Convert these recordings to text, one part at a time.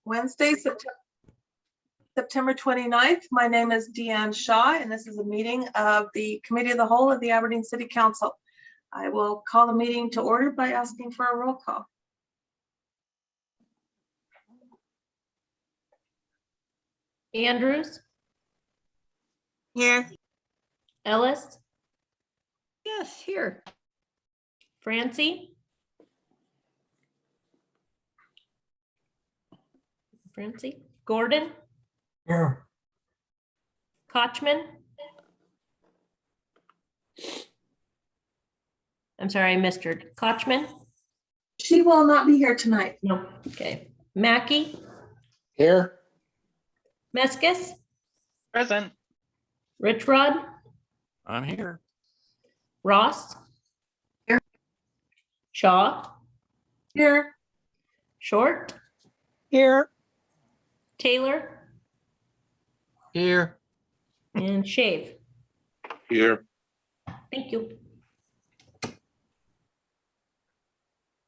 Wednesday, September 29th. My name is Deanne Shaw, and this is a meeting of the Committee of the Whole of the Aberdeen City Council. I will call the meeting to order by asking for a roll call. Andrews? Here. Ellis? Yes, here. Francie? Gordon? Here. Kochman? I'm sorry, I missed her. Kochman? She will not be here tonight. No. Okay. Mackey? Here. Meskis? Present. Richrod? I'm here. Ross? Here. Shaw? Here. Short? Here. Taylor? Here. And Shave. Here. Thank you.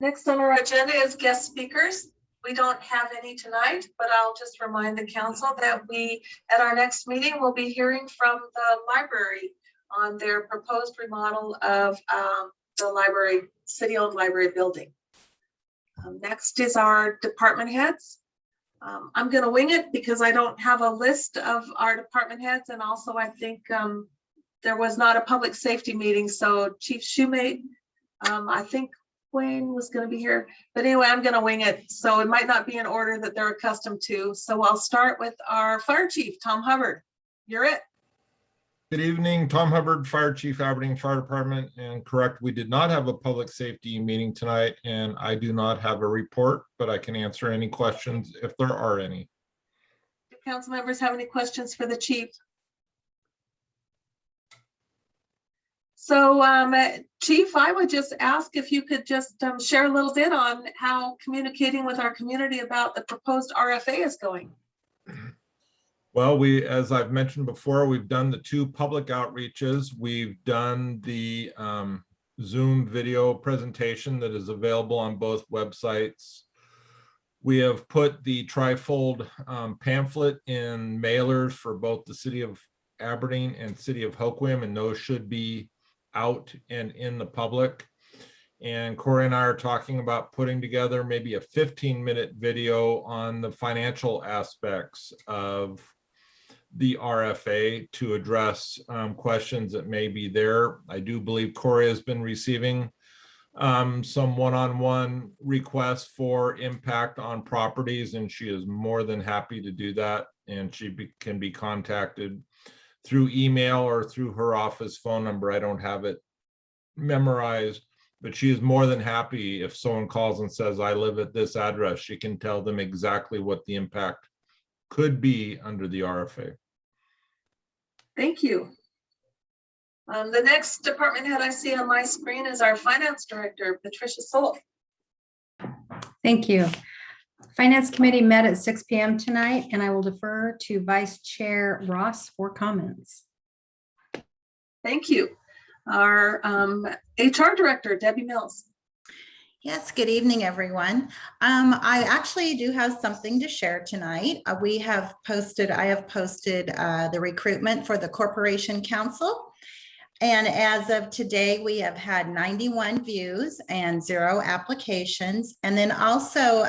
Next on our agenda is guest speakers. We don't have any tonight, but I'll just remind the council that at our next meeting, we'll be hearing from the library on their proposed remodel of the library, city-owned library building. Next is our department heads. I'm going to wing it because I don't have a list of our department heads, and also I think there was not a public safety meeting, so Chief Shoemate, I think Wayne was going to be here, but anyway, I'm going to wing it, so it might not be in order that they're accustomed to. So I'll start with our fire chief, Tom Hubbard. You're it. Good evening, Tom Hubbard, Fire Chief, Aberdeen Fire Department. And correct, we did not have a public safety meeting tonight, and I do not have a report, but I can answer any questions if there are any. Do council members have any questions for the chief? So, Chief, I would just ask if you could just share a little bit on how communicating with our community about the proposed RFA is going. Well, as I've mentioned before, we've done the 2 public outreaches. We've done the Zoom video presentation that is available on both websites. We have put the trifold pamphlet in mailers for both the city of Aberdeen and city of Hoquiam, and those should be out and in the public. And Corey and I are talking about putting together maybe a 15-minute video on the financial aspects of the RFA to address questions that may be there. I do believe Corey has been receiving some one-on-one requests for impact on properties, and she is more than happy to do that. And she can be contacted through email or through her office phone number. I don't have it memorized, but she is more than happy if someone calls and says, I live at this address. She can tell them exactly what the impact could be under the RFA. Thank you. The next department head I see on my screen is our finance director, Patricia Soul. Thank you. Finance Committee met at 6 p.m. tonight, and I will defer to Vice Chair Ross for comments. Thank you. Our HR director, Debbie Mills. Yes, good evening, everyone. I actually do have something to share tonight. I have posted the recruitment for the Corporation Council. And as of today, we have had 91 views and 0 applications. And then also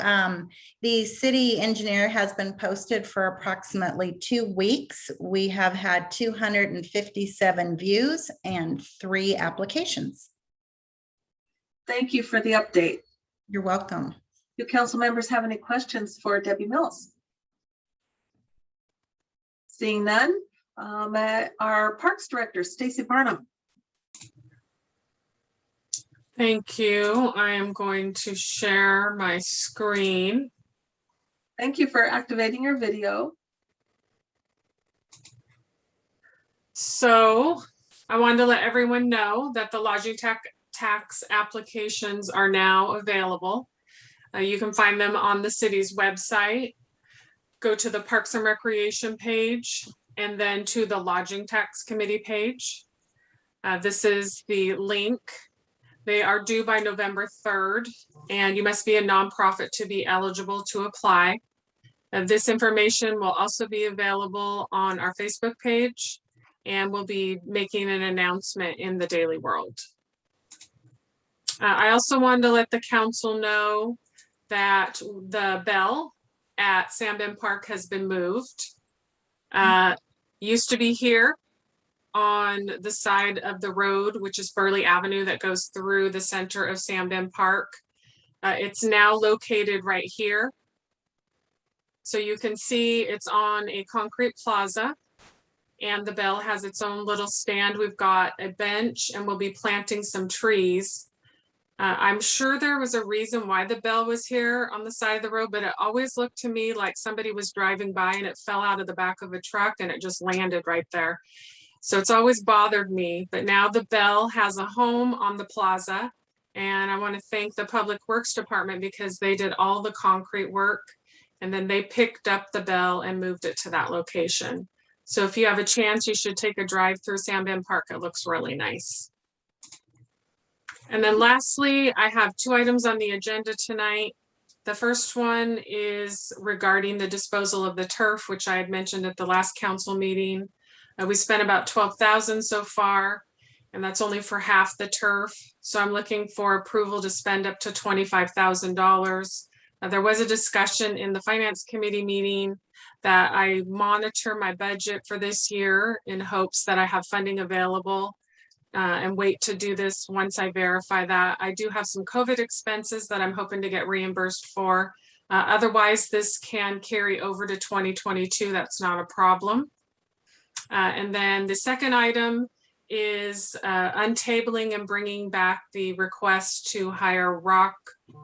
the city engineer has been posted for approximately 2 weeks. We have had 257 views and 3 applications. Thank you for the update. You're welcome. Do council members have any questions for Debbie Mills? Seeing none, our Parks Director, Stacy Barnum. Thank you. I am going to share my screen. Thank you for activating your video. So I wanted to let everyone know that the lodging tax applications are now available. You can find them on the city's website. Go to the Parks and Recreation page and then to the Lodging Tax Committee page. This is the link. They are due by November 3rd, and you must be a nonprofit to be eligible to apply. This information will also be available on our Facebook page, and we'll be making an announcement in the Daily World. I also wanted to let the council know that the bell at Sam Bend Park has been moved. Used to be here on the side of the road, which is Burley Avenue that goes through the center of Sam Bend Park. It's now located right here. So you can see it's on a concrete plaza, and the bell has its own little stand. We've got a bench, and we'll be planting some trees. I'm sure there was a reason why the bell was here on the side of the road, but it always looked to me like somebody was driving by and it fell out of the back of a truck and it just landed right there. So it's always bothered me, but now the bell has a home on the plaza. And I want to thank the Public Works Department because they did all the concrete work, and then they picked up the bell and moved it to that location. So if you have a chance, you should take a drive through Sam Bend Park. It looks really nice. And then lastly, I have 2 items on the agenda tonight. The first one is regarding the disposal of the turf, which I had mentioned at the last council meeting. We spent about $12,000 so far, and that's only for half the turf. So I'm looking for approval to spend up to $25,000. There was a discussion in the finance committee meeting that I monitor my budget for this year in hopes that I have funding available. And wait to do this once I verify that. I do have some COVID expenses that I'm hoping to get reimbursed for. Otherwise, this can carry over to 2022. That's not a problem. And then the second item is untabling and bringing back the request to hire rock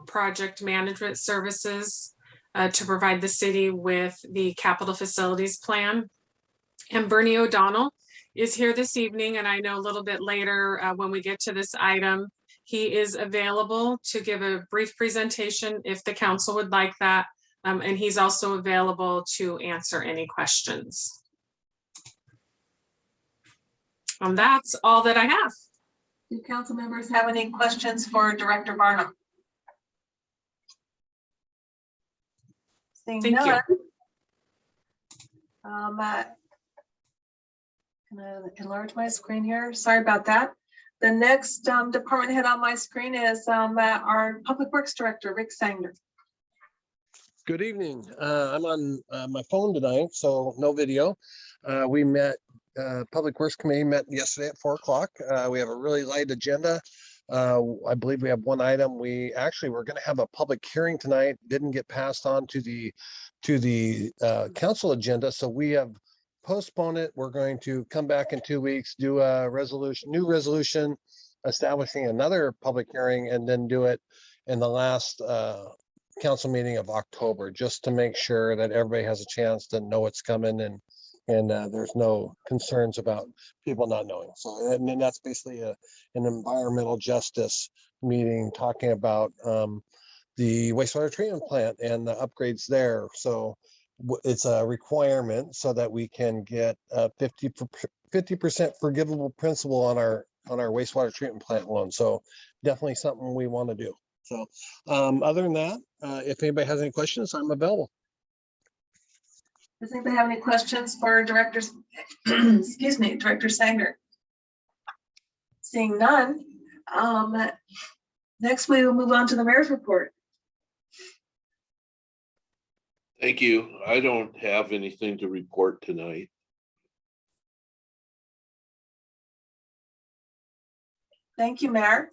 project management services to provide the city with the capital facilities plan. And Bernie O'Donnell is here this evening, and I know a little bit later when we get to this item, he is available to give a brief presentation if the council would like that, and he's also available to answer any questions. And that's all that I have. Do council members have any questions for Director Barnum? Seeing Thank you. none. I'm gonna enlarge my screen here. Sorry about that. The next department head on my screen is our Public Works Director, Rick Sanger. Good evening. I'm on my phone tonight, so no video. We met, Public Works Committee met yesterday at 4 o'clock. We have a really light agenda. I believe we have one item. We actually were going to have a public hearing tonight. Didn't get passed on to the council agenda, so we have postponed it. We're going to come back in 2 weeks, do a new resolution establishing another public hearing, and then do it in the last council meeting of October, just to make sure that everybody has a chance to know what's coming and there's no concerns about people not knowing. So, and then that's basically an environmental justice meeting talking about the wastewater treatment plant and the upgrades there. So it's a requirement so that we can get 50% forgivable principal on our wastewater treatment plant loan. So definitely something we want to do. So other than that, if anybody has any questions, I'm available. Does anybody have any questions for directors? Excuse me, Director Sanger. Seeing none. Next, we will move on to the mayor's report. Thank you. I don't have anything to report tonight. Thank you, Mayor.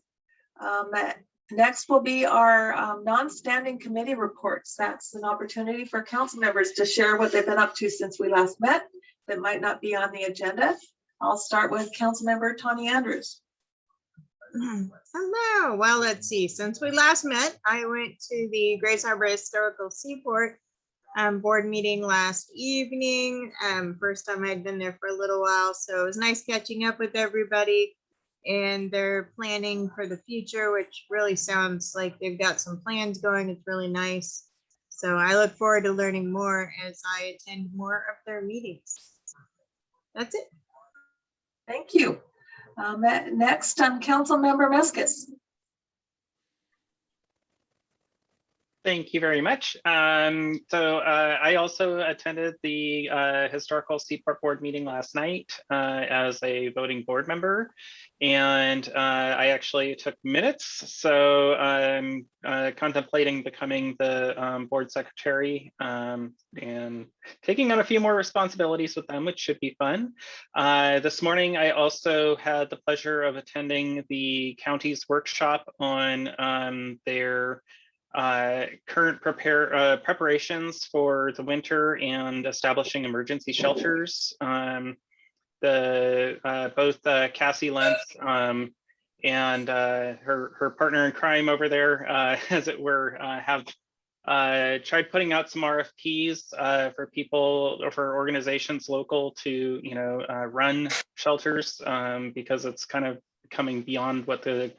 Next will be our non-standing committee reports. That's an opportunity for council members to share what they've been up to since we last met that might not be on the agenda. I'll start with Councilmember Tawny Andrews. Hello. Well, let's see. Since we last met, I went to the Grace Harbor Historical Seaport board meeting last evening. First time I'd been there for a little while, so it was nice catching up with everybody. And they're planning for the future, which really sounds like they've got some plans going. It's really nice. So I look forward to learning more as I attend more of their meetings. That's it. Thank you. Next, Councilmember Meskis. Thank you very much. I also attended the Historical Seaport Board meeting last night as a voting board member. And I actually took minutes. So I'm contemplating becoming the board secretary and taking on a few more responsibilities with them, which should be fun. This morning, I also had the pleasure of attending the county's workshop on their current preparations for the winter and establishing emergency shelters. Both Cassie Lentz and her partner in crime over there, as it were, have tried putting out some RFPs for people or for organizations local to, run shelters because it's kind of coming beyond what the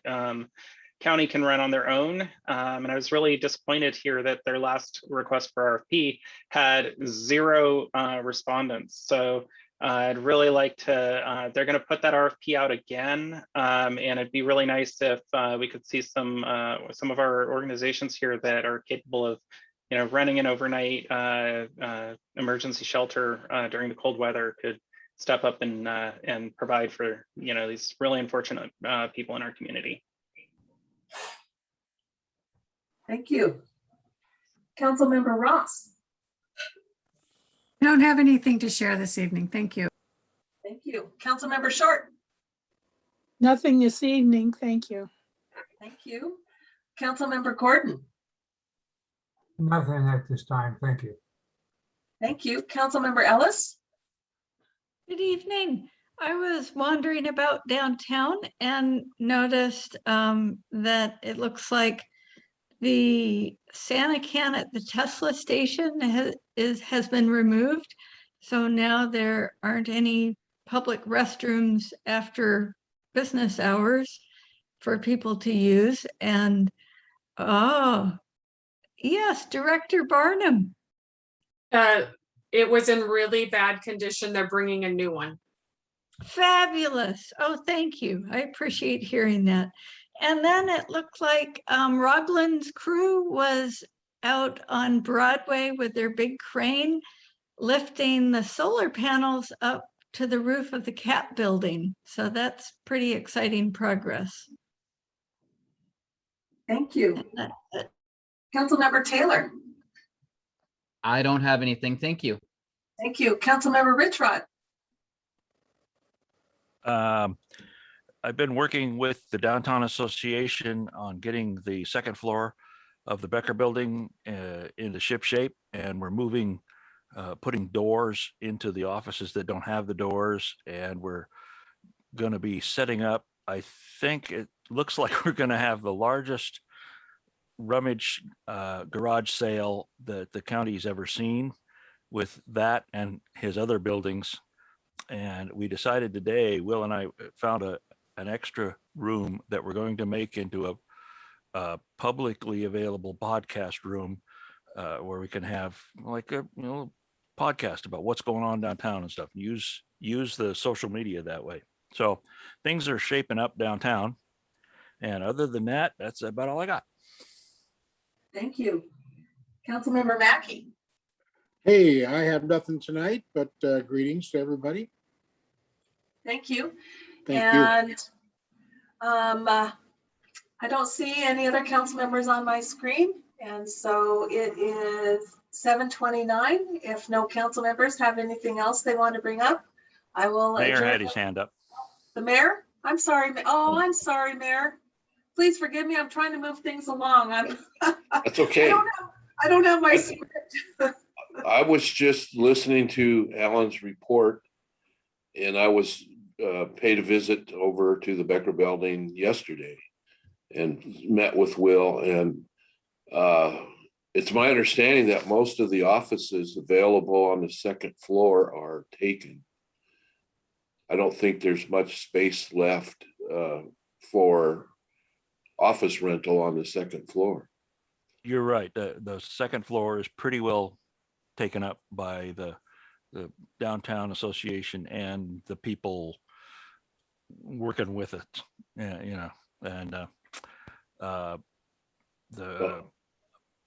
county can run on their own. And I was really disappointed here that their last request for RFP had 0 respondents. So I'd really like to, they're going to put that RFP out again. And it'd be really nice if we could see some of our organizations here that are capable of, running an overnight emergency shelter during the cold weather could step up and provide for, these really unfortunate people in our community. Thank you. Councilmember Ross. I don't have anything to share this evening. Thank you. Thank you. Councilmember Short. Nothing this evening, thank you. Thank you. Councilmember Gordon. Nothing at this time, thank you. Thank you. Councilmember Ellis. Good evening. I was wandering about downtown and noticed that it looks like the Santa can at the Tesla station has been removed. So now there aren't any public restrooms after business hours for people to use. And oh, yes, Director Barnum. It was in really bad condition. They're bringing a new one. Fabulous. Oh, thank you. I appreciate hearing that. And then it looked like Rogland's crew was out on Broadway with their big crane lifting the solar panels up to the roof of the CAP building. So that's pretty exciting progress. Thank you. Councilmember Taylor. I don't have anything. Thank you. Thank you. Councilmember Richrod. I've been working with the Downtown Association on getting the second floor of the Becker Building into ship shape, and we're moving, putting doors into the offices that don't have the doors, and we're going to be setting up, I think it looks like we're going to have the largest rummage garage sale that the county's ever seen with that and his other buildings. And we decided today, Will and I found an extra room that we're going to make into a publicly available podcast room where we can have like a podcast about what's going on downtown and stuff. Use the social media that way. So things are shaping up downtown. And other than that, that's about all I got. Thank you. Councilmember Mackey. Hey, I have nothing tonight, but greetings to everybody. Thank you. Thank you. And I don't see any other council members on my screen. And so it is 7:29. If no council members have anything else they want to bring up, I will. Mayor had his hand up. The mayor? I'm sorry. Oh, I'm sorry, Mayor. Please forgive me. I'm trying to move things along. That's okay. I don't have my script. I was just listening to Alan's report, and I was paid a visit over to the Becker Building yesterday and met with Will, and it's my understanding that most of the offices available on the second floor are taken. I don't think there's much space left for office rental on the second floor. You're right. The second floor is pretty well taken up by the Downtown Association and the people working with it. And the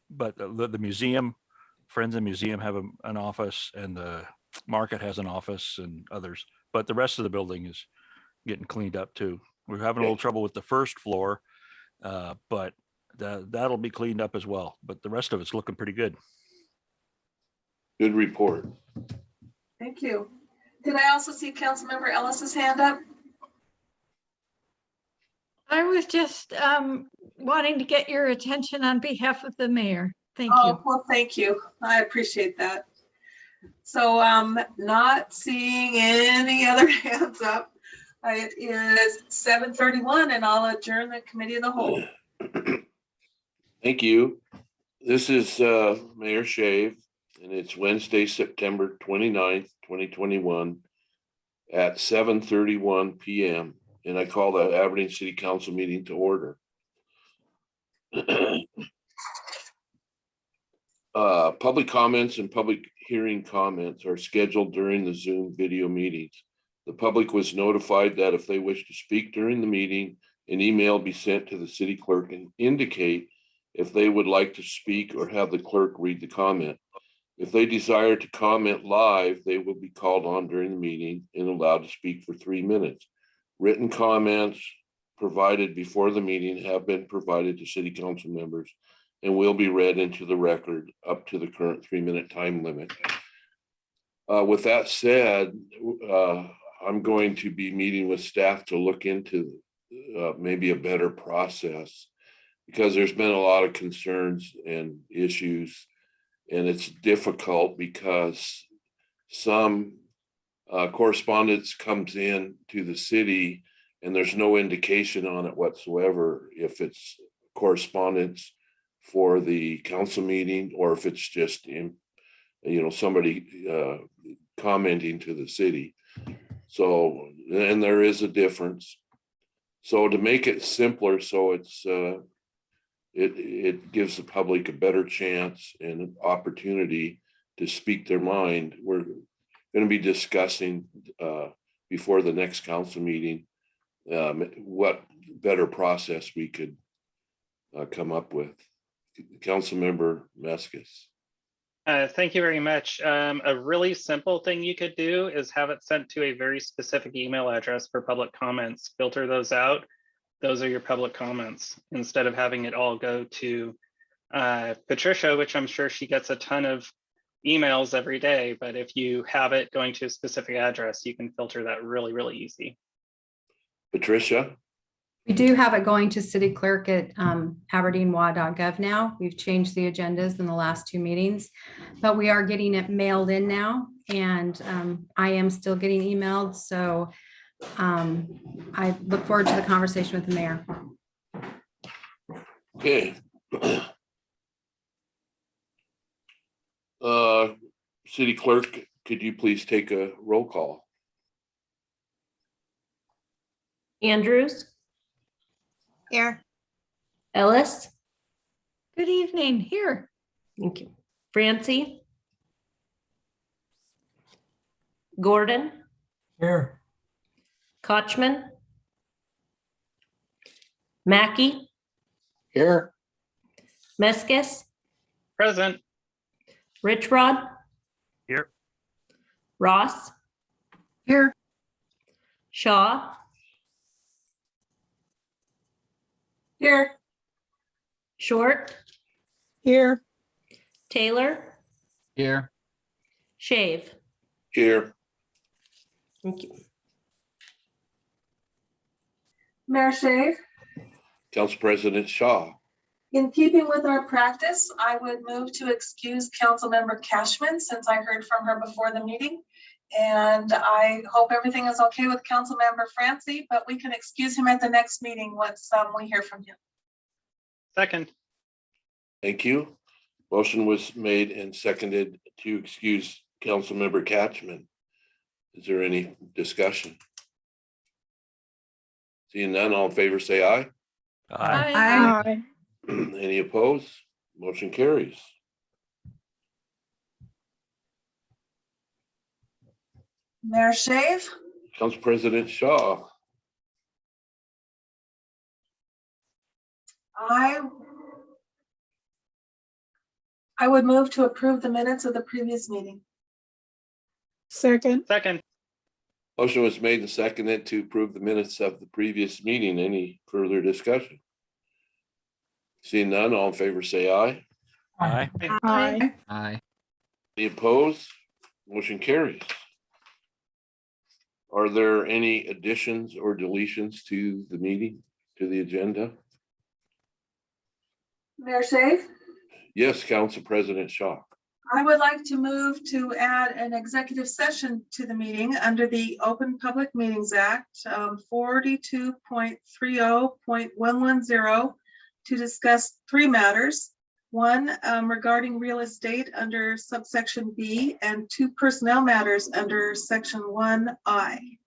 But the museum, Friends and Museum have an office, and the market has an office, and others. But the rest of the building is getting cleaned up too. We're having a little trouble with the first floor, but that'll be cleaned up as well. But the rest of it's looking pretty good. Good report. Thank you. Did I also see Councilmember Ellis's hand up? I was just wanting to get your attention on behalf of the mayor. Thank Oh, you. well, thank you. I appreciate that. So not seeing any other hands up. It is 7:31 and I'll adjourn the committee of the whole. Thank you. This is Mayor Shave, and it's Wednesday, September 29th, 2021 at 7:31 p.m. And I call the Aberdeen City Council meeting to order. Public comments and public hearing comments are scheduled during the Zoom video meetings. The public was notified that if they wish to speak during the meeting, an email be sent to the city clerk and indicate if they would like to speak or have the clerk read the comment. If they desire to comment live, they will be called on during the meeting and allowed to speak for 3 minutes. Written comments provided before the meeting have been provided to city council members and will be read into the record up to the current 3-minute time limit. With that said, I'm going to be meeting with staff to look into maybe a better process, because there's been a lot of concerns and issues, and it's difficult because some correspondence comes in to the city and there's no indication on it whatsoever if it's correspondence for the council meeting or if it's just somebody commenting to the city. So, and there is a difference. So to make it simpler, so it's it gives the public a better chance and an opportunity to speak their mind. We're going to be discussing before the next council meeting what better process we could come up with. Councilmember Meskis. Thank you very much. A really simple thing you could do is have it sent to a very specific email address for public comments. Filter those out. Those are your public comments, instead of having it all go to Patricia, which I'm sure she gets a ton of emails every day. But if you have it going to a specific address, you can filter that really, really easy. Patricia? We do have it going to city clerk at aberdeenwa.gov now. We've changed the agendas in the last 2 meetings, but we are getting it mailed in now, and I am still getting emailed. So I look forward to the conversation with the mayor. Okay. City clerk, could you please take a roll call? Andrews, Here. Ellis, Good evening. Here. thank you. Francie, Gordon, Here. Kochman, Mackey, Here. Meskis, Present. Rich Rod, Here. Ross, Here. Shaw, Here. Short, Here. Taylor, Here. Shave. Here. Thank you. Mayor Shave, Council President Shaw. in keeping with our practice, I would move to excuse Councilmember Cashman since I heard from her before the meeting. And I hope everything is okay with Councilmember Francie, but we can excuse him at the next meeting once we hear from him. Second. Thank you. Motion was made and seconded to excuse Councilmember Catchman. Is there any discussion? Seeing none, all in favor, say aye. Aye. Aye. Any opposed? Motion carries. Mayor Shave, Council President Shaw. I I would move to approve the minutes of the previous meeting. Second, Second, Motion was made and seconded to approve the minutes of the previous meeting. Any further discussion? Seeing none, all in favor, say aye. Aye. aye. Aye. Any opposed? Motion carries. Are there any additions or deletions to the meeting, to the agenda? Mayor Shave, Yes, Council President Shaw. I would like to move to add an executive session to the meeting under the Open Public Meetings Act, 42.30.110, to discuss 3 matters. 1, regarding real estate under subsection B, and 2 personnel matters under section 1I.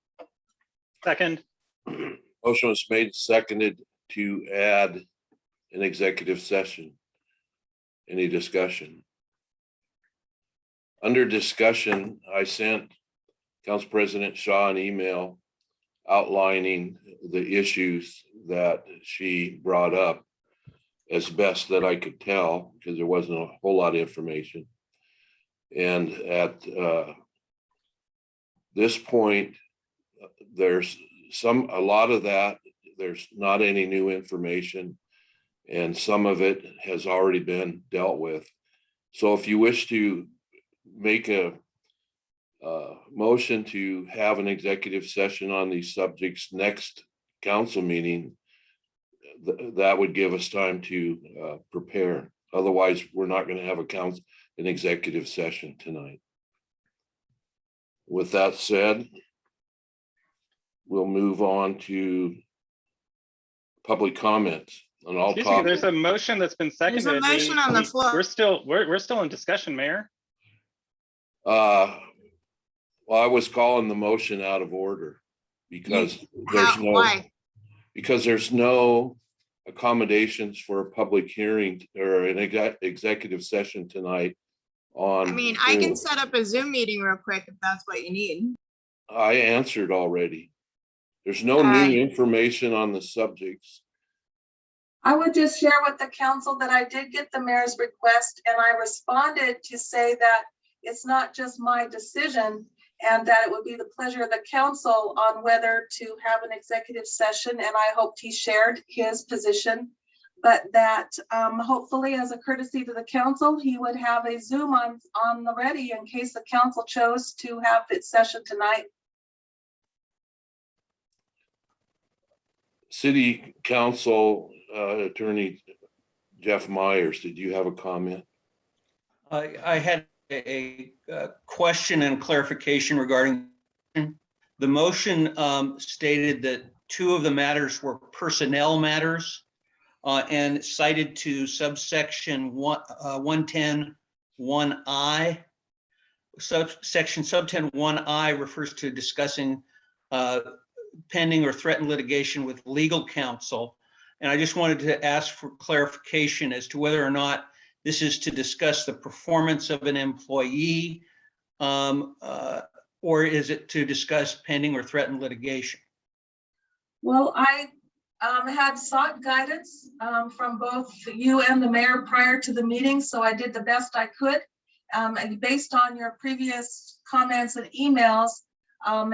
second, Motion was made, and seconded to add an executive session. Any discussion? Under discussion, I sent Council President Shaw an email outlining the issues that she brought up as best that I could tell, because there wasn't a whole lot of information. And at this point, there's a lot of that, there's not any new information, and some of it has already been dealt with. So if you wish to make a motion to have an executive session on these subjects next council meeting, that would give us time to prepare. Otherwise, we're not going to have an executive session tonight. With that said, we'll move on to public comments on all excuse me, topics. there's a motion that's been seconded. There's a motion on the floor. We're still in discussion, Mayor. Well, I was calling the motion out of order because Why? because there's no accommodations for a public hearing or an executive session tonight on. I mean, I can Zoom. set up a Zoom meeting real quick if that's what you need. I answered already. There's no new information on the subjects. I would just share with the council that I did get the mayor's request, and I responded to say that it's not just my decision, and that it would be the pleasure of the council on whether to have an executive session, and I hoped he shared his position, but that hopefully as a courtesy to the council, he would have a Zoom on the ready in case the council chose to have its session tonight. City Council Attorney Jeff Myers, did you have a comment? I had a question and clarification regarding the motion. Stated that 2 of the matters were personnel matters and cited to subsection 110 1I. Subsection subten 1I refers to discussing pending or threatened litigation with legal counsel. And I just wanted to ask for clarification as to whether or not this is to discuss the performance of an employee, or is it to discuss pending or threatened litigation? Well, I had sought guidance from both you and the mayor prior to the meeting, so I did the best I could. And based on your previous comments and emails,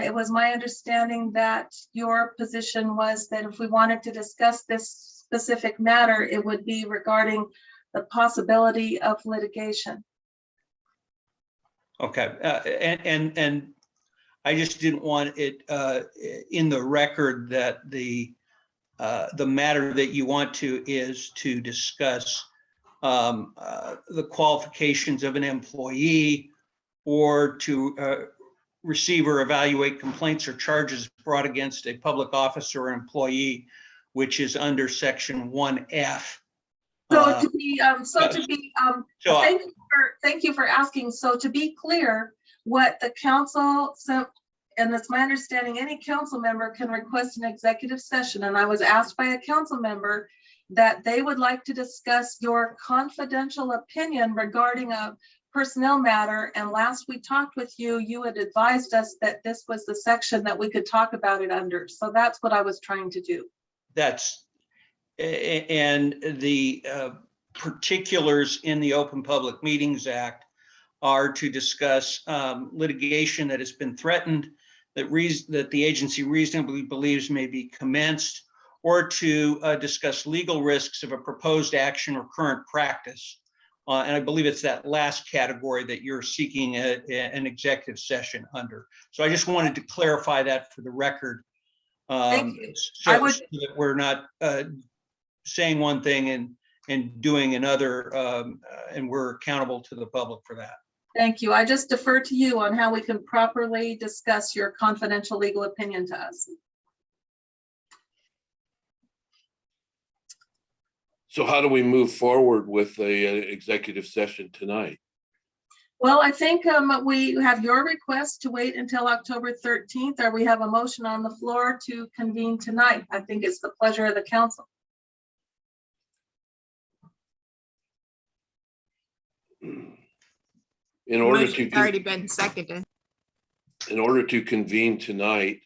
it was my understanding that your position was that if we wanted to discuss this specific matter, it would be regarding the possibility of litigation. Okay, and I just didn't want it in the record that the matter that you want to is to discuss the qualifications of an employee or to receive or evaluate complaints or charges brought against a public officer or employee, which is under section 1F. So thank you for asking. So to be clear, what the council, and it's my understanding, any council member can request an executive session. And I was asked by a council member that they would like to discuss your confidential opinion regarding a personnel matter. And last we talked with you, you had advised us that this was the section that we could talk about it under. So that's what I was trying to do. And the particulars in the Open Public Meetings Act are to discuss litigation that has been threatened, that the agency reasonably believes may be commenced, or to discuss legal risks of a proposed action or current practice. And I believe it's that last category that you're seeking an executive session under. So I just wanted to clarify that for the record. Thank you. So I would- so that we're not saying one thing and doing another, and we're accountable to the public for that. Thank you. I just defer to you on how we can properly discuss your confidential legal opinion to us. So how do we move forward with a executive session tonight? Well, I think we have your request to wait until October 13th, or we have a motion on the floor to convene tonight. I think it's the pleasure of the council. In order Motion's already been seconded. In order to convene tonight,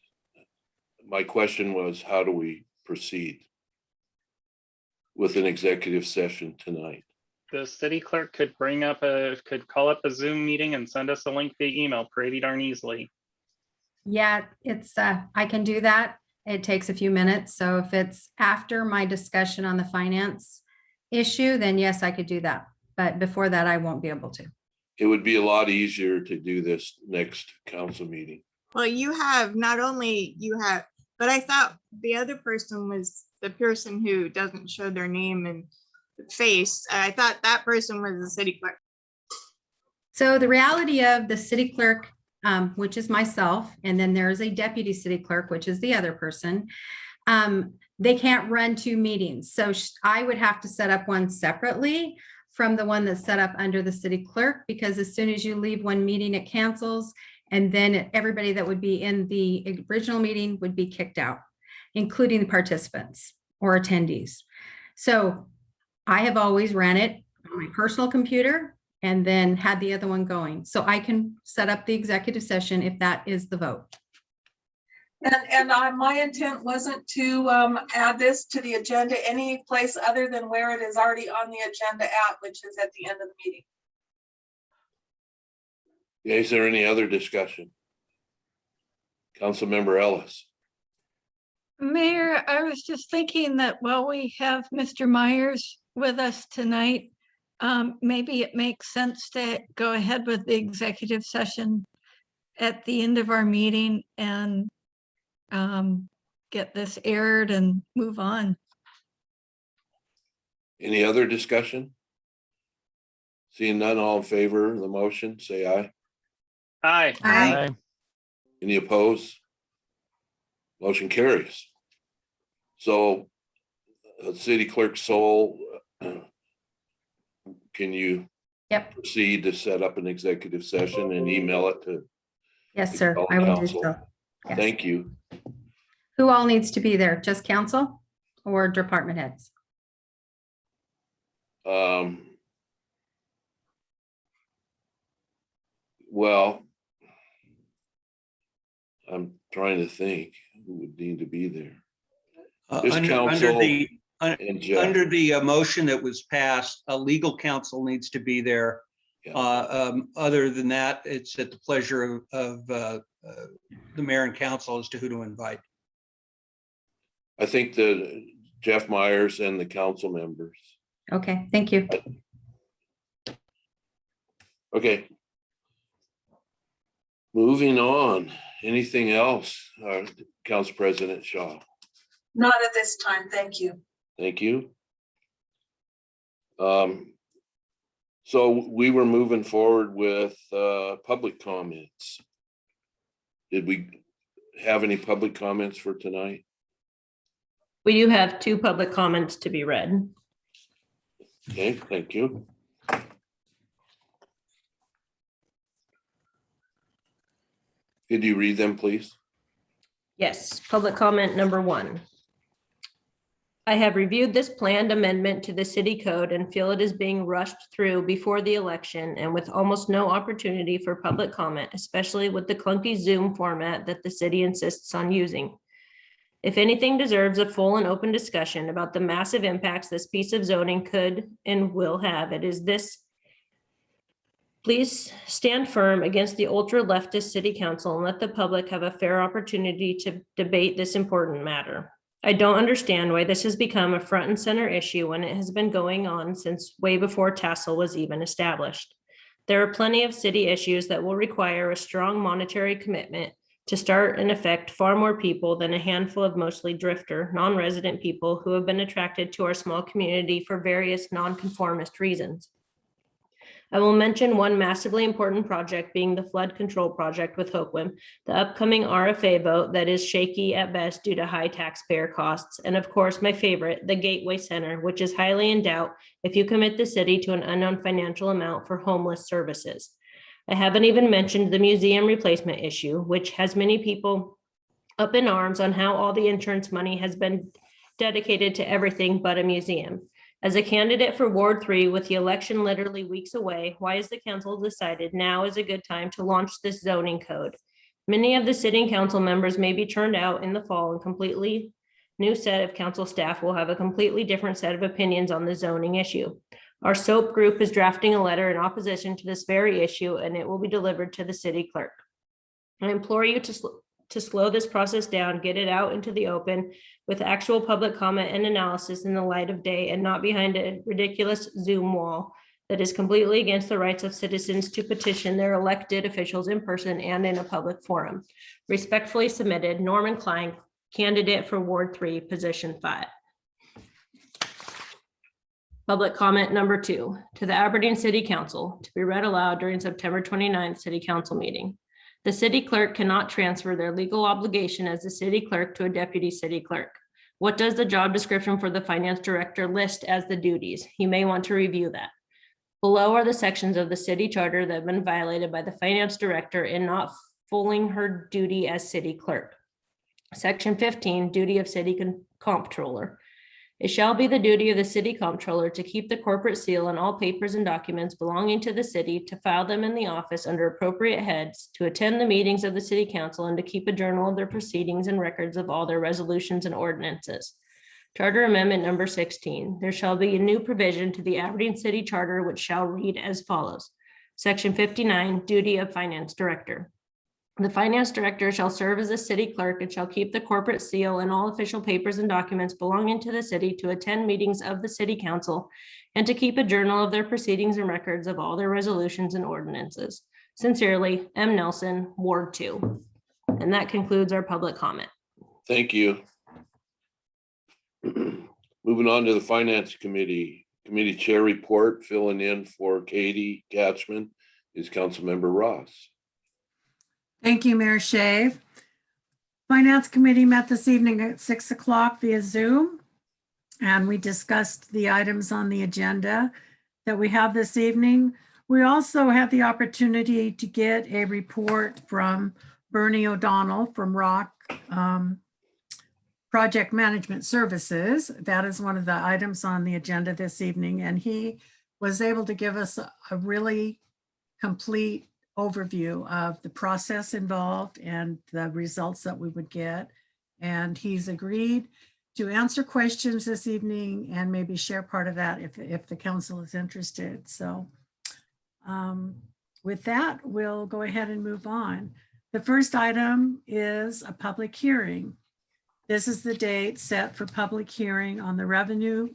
my question was, how do we proceed with an executive session tonight? The city clerk could could call up a Zoom meeting and send us a link via email pretty darn easily. Yeah, it's, I can do that. It takes a few minutes. So if it's after my discussion on the finance issue, then yes, I could do that. But before that, I won't be able to. It would be a lot easier to do this next council meeting. Well, you have, not only you have, but I thought the other person was the person who doesn't show their name and face. I thought that person was the city clerk. So the reality of the city clerk, which is myself, and then there's a deputy city clerk, which is the other person. They can't run two meetings. So I would have to set up one separately from the one that's set up under the city clerk, because as soon as you leave one meeting, it cancels. And then everybody that would be in the original meeting would be kicked out, including the participants or attendees. So I have always ran it on my personal computer and then had the other one going. So I can set up the executive session if that is the vote. And my intent wasn't to add this to the agenda any place other than where it is already on the agenda which is at the end of the meeting. Yeah, is there any other discussion? Councilmember Ellis. Mayor, I was just thinking that while we have Mr. Myers with us tonight, maybe it makes sense to go ahead with the executive session at the end of our meeting and get this aired and move on. Any other discussion? Seeing none, all in favor of the motion, say aye. Aye. Aye. Any opposed? Motion carries. So, City Clerk Sol, can you proceed to set up an executive session and email it to? Yes, sir. all I will do council? so. Yes. Thank you. Who all needs to be there? Just council or department heads? Well, I'm trying to think who would need to be there. Just council and Jeff. Under the motion that was passed, a legal counsel needs to be there. Other than that, it's at the pleasure of the mayor and council as to who to invite. I think the Jeff Myers and the council members. Okay, thank you. Okay. Moving on, anything else, Council President Shaw? Not at this time, thank you. Thank you. So we were moving forward with public comments. Did we have any public comments for tonight? We do have 2 public comments to be read. Okay, thank you. Could you read them, please? Yes, public comment number 1. I have reviewed this planned amendment to the city code and feel it is being rushed through before the election and with almost no opportunity for public comment, especially with the clunky Zoom format that the city insists on using. If anything deserves a full and open discussion about the massive impacts this piece of zoning could and will have, it is this. Please stand firm against the ultra-leftist city council and let the public have a fair opportunity to debate this important matter. I don't understand why this has become a front and center issue when it has been going on since way before Tassel was even established. There are plenty of city issues that will require a strong monetary commitment to start and affect far more people than a handful of mostly drifter, non-resident people who have been attracted to our small community for various non-conformist reasons. I will mention one massively important project being the flood control project with Hoquiam, the upcoming RFA vote that is shaky at best due to high taxpayer costs, and of course, my favorite, the Gateway Center, which is highly in doubt if you commit the city to an unknown financial amount for homeless services. I haven't even mentioned the museum replacement issue, which has many people up in arms on how all the insurance money has been dedicated to everything but a museum. As a candidate for Ward 3 with the election literally weeks away, why has the council decided now is a good time to launch this zoning code? Many of the sitting council members may be turned out in the fall and completely new set of council staff will have a completely different set of opinions on the zoning issue. Our SOAP group is drafting a letter in opposition to this very issue and it will be delivered to the city clerk. I implore you to slow this process down, get it out into the open with actual public comment and analysis in the light of day and not behind a ridiculous Zoom wall that is completely against the rights of citizens to petition their elected officials in person and in a public forum. Respectfully submitted, Norman Klein, candidate for Ward 3, position 5. Public comment number 2, to the Aberdeen City Council, to be read aloud during September 29th City Council meeting. The city clerk cannot transfer their legal obligation as the city clerk to a deputy city clerk. What does the job description for the finance director list as the duties? You may want to review that. Below are the sections of the city charter that have been violated by the finance director in not fulfilling her duty as city clerk. Section 15, duty of city comptroller. It shall be the duty of the city comptroller to keep the corporate seal on all papers and documents belonging to the city, to file them in the office under appropriate heads, to attend the meetings of the city council, and to keep a journal of their proceedings and records of all their resolutions and ordinances. Charter Amendment number 16. There shall be a new provision to the Aberdeen City Charter, which shall read as follows. Section 59, duty of finance director. The finance director shall serve as a city clerk and shall keep the corporate seal and all official papers and documents belonging to the city, to attend meetings of the city council, and to keep a journal of their proceedings and records of all their resolutions and ordinances. Sincerely, M. Nelson, Ward 2. And that concludes our public comment. Thank you. Moving on to the Finance Committee. Committee Chair report, filling in for Katie Gatchman is Councilmember Ross. Thank you, Mayor Shave. Finance Committee met this evening at 6 o'clock via Zoom, and we discussed the items on the agenda that we have this evening. We also had the opportunity to get a report from Bernie O'Donnell from ROC Project Management Services. That is one of the items on the agenda this evening, and he was able to give us a really complete overview of the process involved and the results that we would get. And he's agreed to answer questions this evening and maybe share part of that if the council is interested. So with that, we'll go ahead and move on. The first item is a public hearing. This is the date set for public hearing on the revenue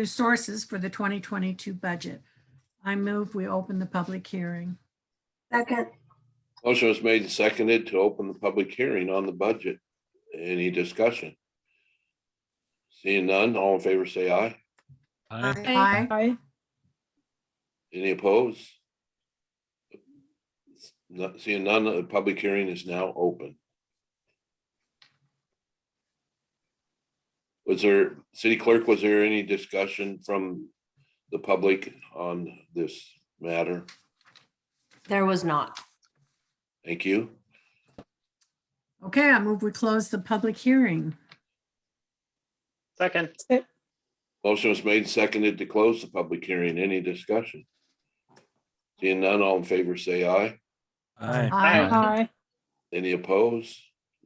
sources for the 2022 budget. I move we open the public hearing. Second. Motion was made and seconded to open the public hearing on the budget. Any discussion? Seeing none, all in favor say aye. Aye. Any opposed? Seeing none, the public hearing is now open. Was there, City Clerk, was there any discussion from the public on this matter? There was not. Thank you. Okay, I move we close the public hearing. Second. Motion was made and seconded to close the public hearing. Any discussion? Seeing none, all in favor say aye. Aye. Any opposed?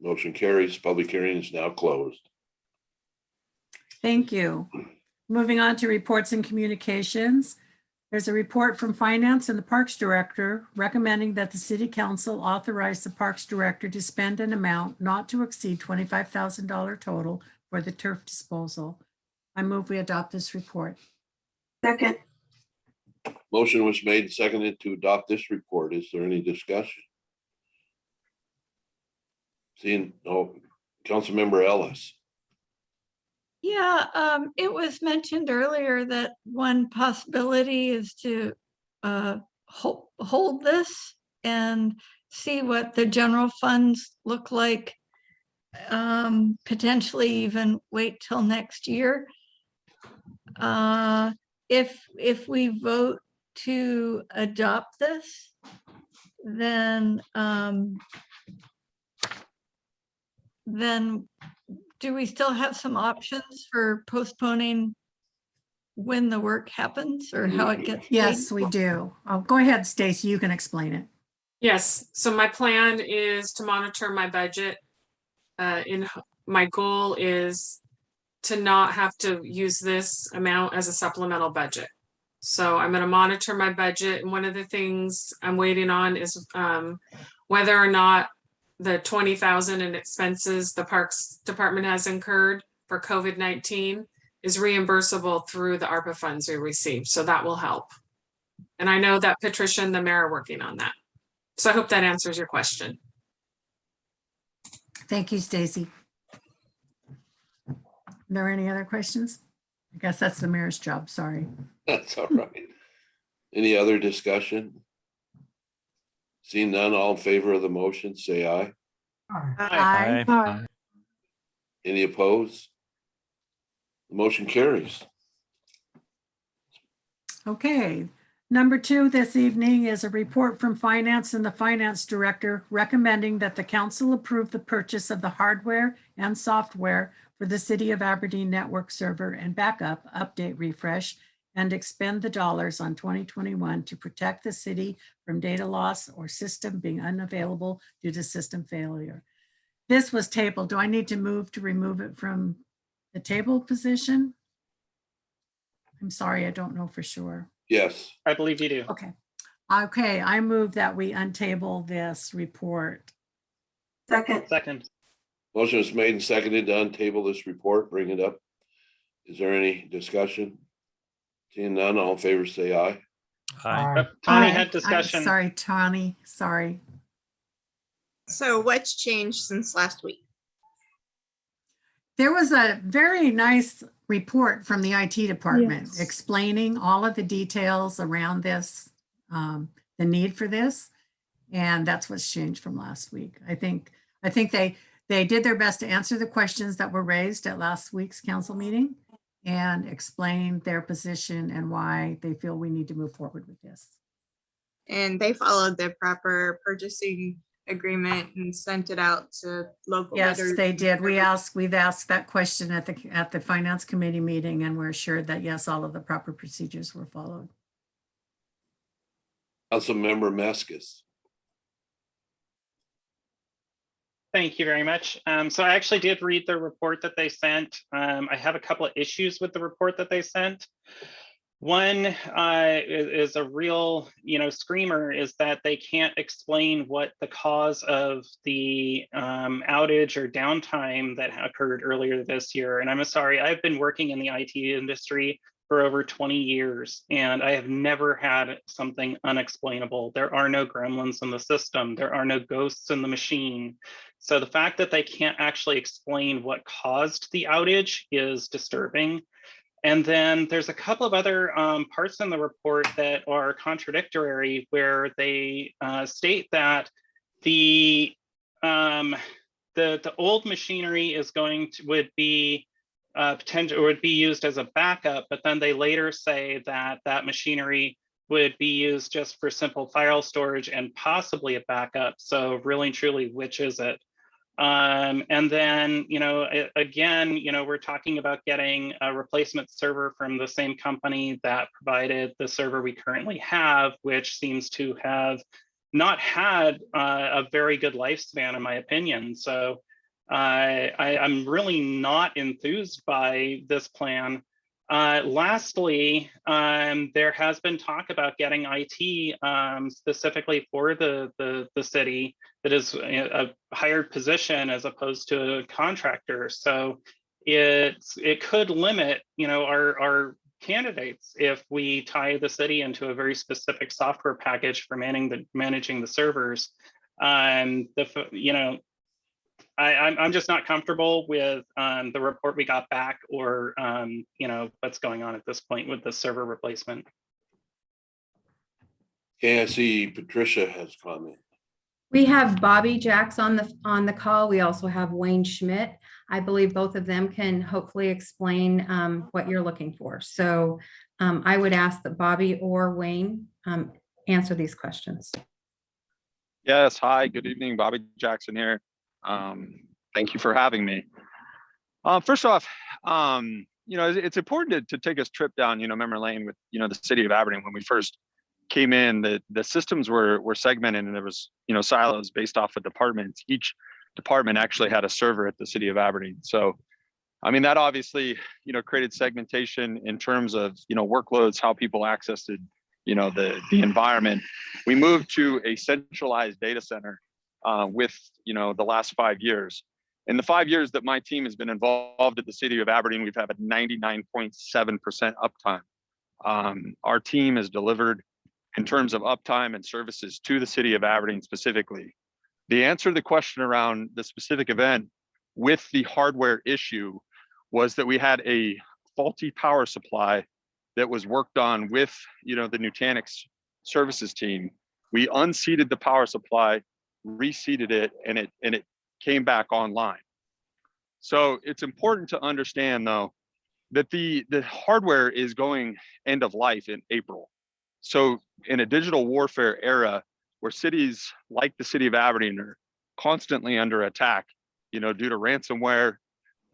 Motion carries. Public hearing is now closed. Thank you. Moving on to reports and communications. There's a report from Finance and the Parks Director recommending that the City Council authorize the Parks Director to spend an amount not to exceed $25,000 total for the turf disposal. I move we adopt this report. Second. Motion was made and seconded to adopt this report. Is there any discussion? Seeing, no, Councilmember Ellis. Yeah, it was mentioned earlier that one possibility is to hold this and see what the general funds look like. Potentially even wait till next year. If we vote to adopt this, then do we still have some options for postponing when the work happens or how it gets paid? Yes, we do. Oh, go ahead, Stacy, you can explain it. Yes, so my plan is to monitor my budget. My goal is to not have to use this amount as a supplemental budget. So I'm going to monitor my budget. And one of the things I'm waiting on is whether or not the $20,000 in expenses the Parks Department has incurred for COVID-19 is reimbursable through the ARPA funds we received. So that will help. And I know that Patricia and the mayor are working on that. So I hope that answers your question. Thank you, Stacy. Are there any other questions? I guess that's the mayor's job, sorry. That's all right. Any other discussion? Seeing none, all in favor of the motion, say aye. Aye. Any opposed? The motion carries. Okay. Number 2 this evening is a report from Finance and the Finance Director recommending that the council approve the purchase of the hardware and software for the City of Aberdeen network server and backup update refresh and expend the dollars on 2021 to protect the city from data loss or system being unavailable due to system failure. This was tabled. Do I need to move to remove it from the table position? I'm sorry, I don't know for sure. Yes. I believe you do. Okay. Okay, I move that we untable this report. Second. Second. Motion is made and seconded to untable this report, bring it up. Is there any discussion? Seeing none, all in favor, say aye. Aye. Tony Aye. had discussion. I'm sorry, Tony, sorry. So what's changed since last week? There was a very nice report from the IT department explaining all of the details around this, the need for this. And that's what's changed from last week. I think they did their best to answer the questions that were raised at last week's council meeting and explain their position and why they feel we need to move forward with this. And they followed the proper purchasing agreement and sent it out to local. Yes, bidders. they did. We've asked that question at the finance committee meeting, and we're assured that yes, all of the proper procedures were followed. Councilmember Meskis. Thank you very much. So I actually did read the report that they sent. I have a couple of issues with the report that they sent. One is a real, screamer, is that they can't explain what the cause of the outage or downtime that occurred earlier this year. And I'm sorry, I've been working in the IT industry for over 20 years, and I have never had something unexplainable. There are no gremlins in the system. There are no ghosts in the machine. So the fact that they can't actually explain what caused the outage is disturbing. And then there's a couple of other parts in the report that are contradictory, where they state that the old machinery is would be used as a backup, but then they later say that that machinery would be used just for simple file storage and possibly a backup. So really and truly, which is it? And then, again, we're talking about getting a replacement server from the same company that provided the server we currently have, which seems to have not had a very good lifespan, in my opinion. So I'm really not enthused by this plan. Lastly, there has been talk about getting IT specifically for the city that is a hired position as opposed to a contractor. So it could limit, our candidates if we tie the city into a very specific software package for managing the servers. I'm just not comfortable with the report we got back, or what's going on at this point with the server replacement. Okay, I see Patricia has comment. We have Bobby Jacks on the call. We also have Wayne Schmidt. I believe both of them can hopefully explain what you're looking for. So I would ask that Bobby or Wayne answer these questions. Yes, hi, good evening, Bobby Jackson here. Thank you for having me. First off, it's important to take a trip down, memory lane with, the city of Aberdeen. When we first came in, the systems were segmented, and there was, silos based off of departments. Each department actually had a server at the city of Aberdeen. So, that obviously, created segmentation in terms of, workloads, how people accessed, the environment. We moved to a centralized data center with, the last 5 years. In the 5 years that my team has been involved at the city of Aberdeen, we've had a 99.7% uptime. Our team has delivered in terms of uptime and services to the city of Aberdeen specifically. The answer to the question around the specific event with the hardware issue was that we had a faulty power supply that was worked on with, the Nutanix services team. We unseated the power supply, reseated it, and it came back online. So it's important to understand, though, that the hardware is going end of life in April. So in a digital warfare era where cities like the city of Aberdeen are constantly under attack, due to ransomware,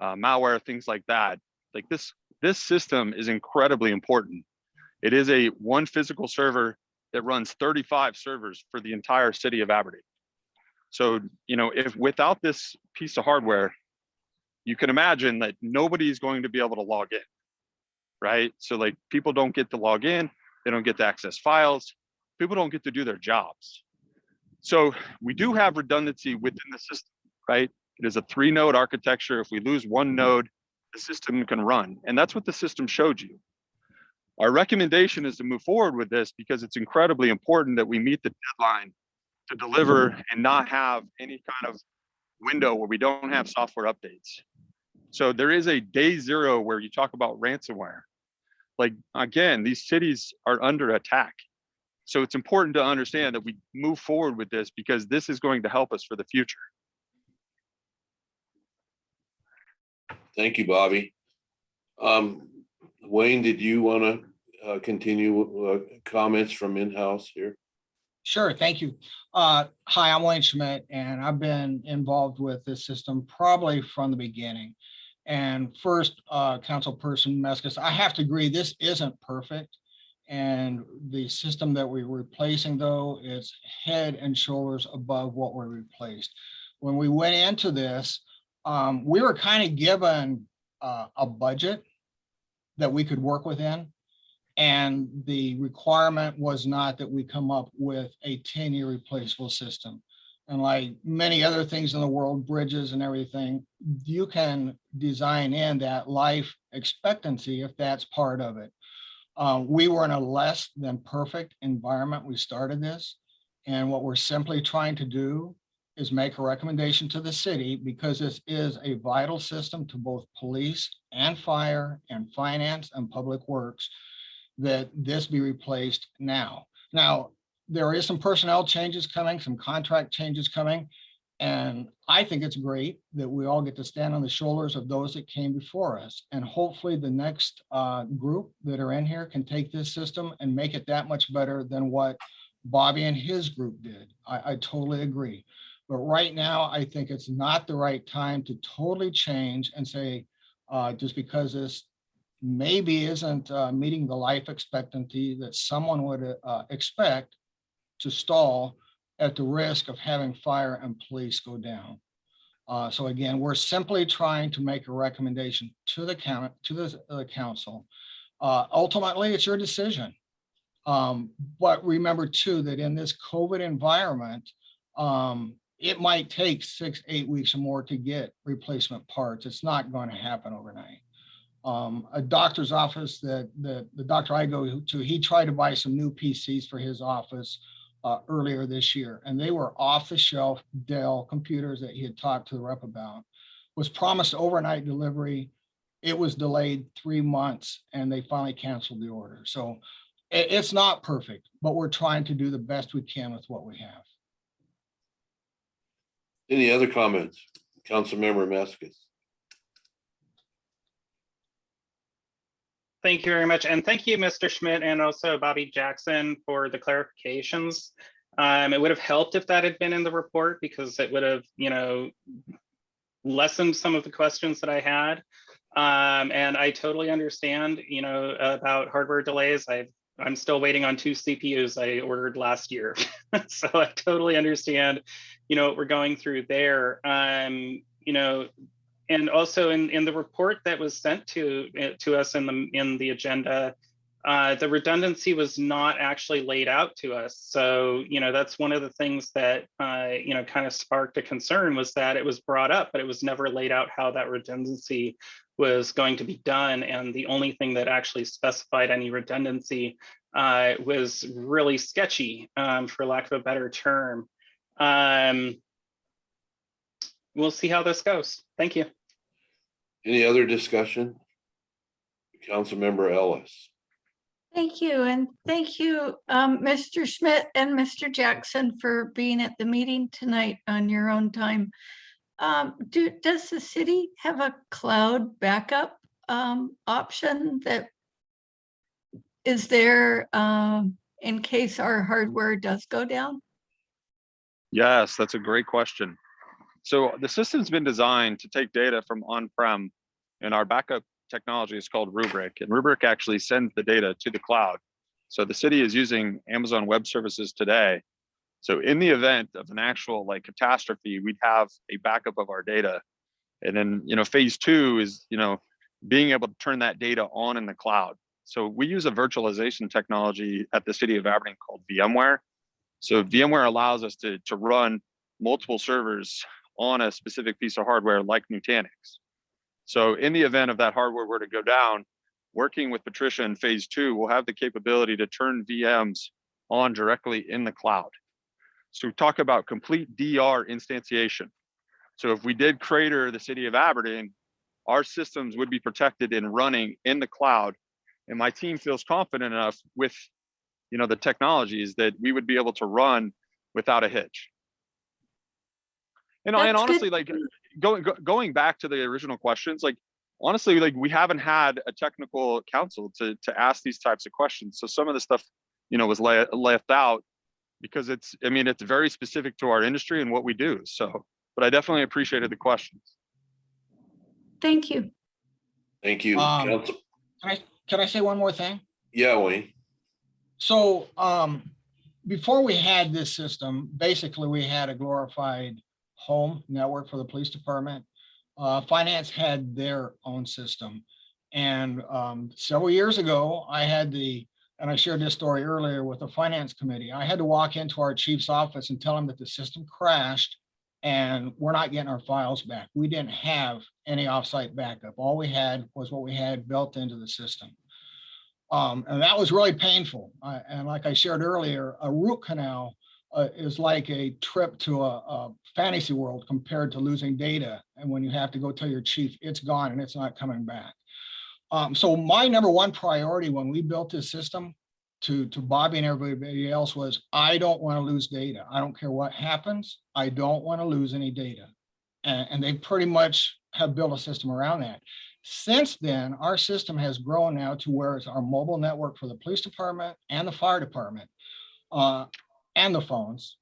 malware, things like that, like this system is incredibly important. It is a one physical server that runs 35 servers for the entire city of Aberdeen. So, if without this piece of hardware, you can imagine that nobody's going to be able to log in, right? So like people don't get to log in, they don't get to access files, people don't get to do their jobs. So we do have redundancy within the system, right? It is a 3-node architecture. If we lose one node, the system can run. And that's what the system showed you. Our recommendation is to move forward with this because it's incredibly important that we meet the deadline to deliver and not have any kind of window where we don't have software updates. So there is a day zero where you talk about ransomware. Like, again, these cities are under attack. So it's important to understand that we move forward with this because this is going to help us for the future. Thank you, Bobby. Wayne, did you want to continue comments from in-house here? Sure, thank you. Hi, I'm Wayne Schmidt, and I've been involved with this system probably from the beginning. And first, Councilperson Meskis, I have to agree, this isn't perfect. And the system that we're replacing, though, is head and shoulders above what we replaced. When we went into this, we were kind of given a budget that we could work within. And the requirement was not that we come up with a 10-year replaceable system. And like many other things in the world, bridges and everything, you can design in that life expectancy if that's part of it. We were in a less than perfect environment. We started this. And what we're simply trying to do is make a recommendation to the city, because this is a vital system to both police and fire and finance and public works, that this be replaced now. Now, there is some personnel changes coming, some contract changes coming, and I think it's great that we all get to stand on the shoulders of those that came before us. And hopefully the next group that are in here can take this system and make it that much better than what Bobby and his group did. I totally agree. But right now, I think it's not the right time to totally change and say, just because this maybe isn't meeting the life expectancy that someone would expect, to stall at the risk of having fire and police go down. So again, we're simply trying to make a recommendation to the council. Ultimately, it's your decision. But remember too, that in this COVID environment, it might take 6-8 weeks or more to get replacement parts. It's not going to happen overnight. A doctor's office that the doctor I go to, he tried to buy some new PCs for his office earlier this year, and they were off the shelf Dell computers that he had talked to the rep about. Was promised overnight delivery. It was delayed 3 months, and they finally canceled the order. So it's not perfect, but we're trying to do the best we can with what we have. Any other comments? Councilmember Maskis. Thank you very much. And thank you, Mr. Schmidt, and also Bobby Jackson for the clarifications. It would have helped if that had been in the report, because it would have, lessened some of the questions that I had. And I totally understand, about hardware delays. I'm still waiting on 2 CPUs I ordered last year. So I totally understand, what we're going through there. And also in the report that was sent to us in the agenda, the redundancy was not actually laid out to us. So, that's one of the things that, kind of sparked a concern, was that it was brought up, but it was never laid out how that redundancy was going to be done. And the only thing that actually specified any redundancy was really sketchy, for lack of a better term. We'll see how this goes. Thank you. Any other discussion? Councilmember Ellis. Thank you. And thank you, Mr. Schmidt and Mr. Jackson, for being at the meeting tonight on your own time. Does the city have a cloud backup option that is there in case our hardware does go down? Yes, that's a great question. So the system's been designed to take data from on-prem, and our backup technology is called Rubrik, and Rubrik actually sends the data to the cloud. So the city is using Amazon Web Services today. So in the event of an actual catastrophe, we'd have a backup of our data. And then, phase 2 is, being able to turn that data on in the cloud. So we use a virtualization technology at the city of Aberdeen called VMware. So VMware allows us to run multiple servers on a specific piece of hardware like Nutanix. So in the event of that hardware were to go down, working with Patricia in phase 2, we'll have the capability to turn VMs on directly in the cloud. So we talk about complete DR instantiation. So if we did crater the city of Aberdeen, our systems would be protected and running in the cloud. And my team feels confident enough with the technologies that we would be able to run without a hitch. And honestly, going back to the original questions, honestly, we haven't had a technical counsel to ask these types of questions. So some of the stuff, was left out because it's very specific to our industry and what we do. So, but I definitely appreciated the questions. Thank you. Thank you. Can I say one more thing? Yeah, Wayne. So before we had this system, basically we had a glorified home network for the police department. Finance had their own system. And several years ago, and I shared this story earlier with the finance committee, I had to walk into our chief's office and tell him that the system crashed and we're not getting our files back. We didn't have any offsite backup. All we had was what we had built into the system. And that was really painful. And like I shared earlier, a root canal is like a trip to a fantasy world compared to losing data. And when you have to go tell your chief it's gone and it's not coming back. So my number one priority when we built this system to Bobby and everybody else was, I don't want to lose data. I don't care what happens. I don't want to lose any data. And they pretty much have built a system around that. Since then, our system has grown now to where it's our mobile network for the police department and the fire department and the phones.